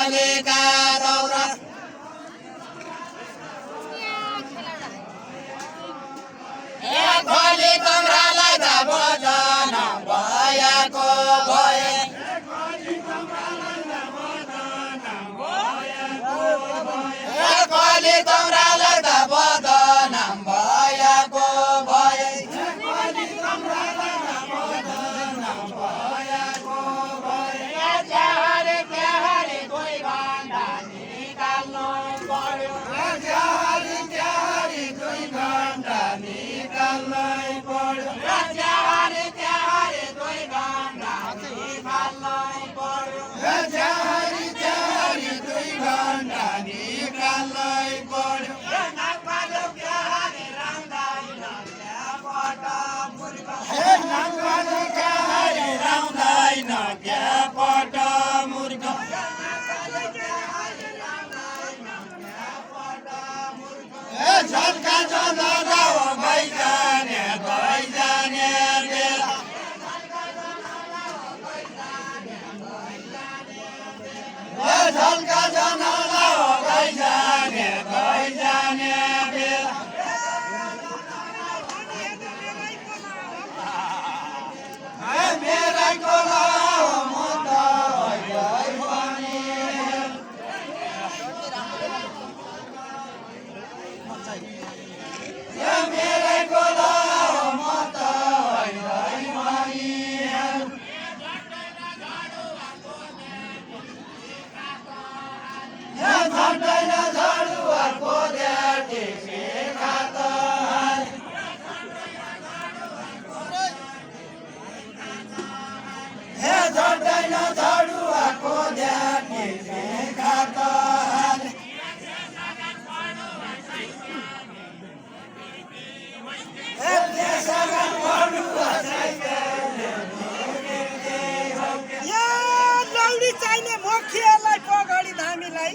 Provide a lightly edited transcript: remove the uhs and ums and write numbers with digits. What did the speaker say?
खोलेका दौरा खोली कमरालाई त बदन भएको भए खोली कमरालाई त बदन भएको भए त्याहारे त्याहारे 2 घण्टा निकाल्नु पर्यो त्याहारे त्याहारे 2 घण्टा निकाल्नै पर्यो त्याहारे त्याहारे 2 घण्टा निकाल्नै पर्यो त्याहारे त्याहारे 2 घण्टा निकाल्नै पर्यो नागपालो त्याहारे राउँदैन क्यापट मुर्ख नागपालो त्याहारे राउँदैन क्यापट मुर्ख झल्का झल्का गइजाने गइजाने बेला झल्का झल्का गइजाने गइजाने बेला मेरै कोला म त भइगइ पनि मेरै कोला म त भइगइ पनि झट्दैन झडुवा कोद्या टेके खात झट्दैन झडुवा कोद्या टेके खात या लौडी चाहिने मुखियालाई पगडी धामीलाई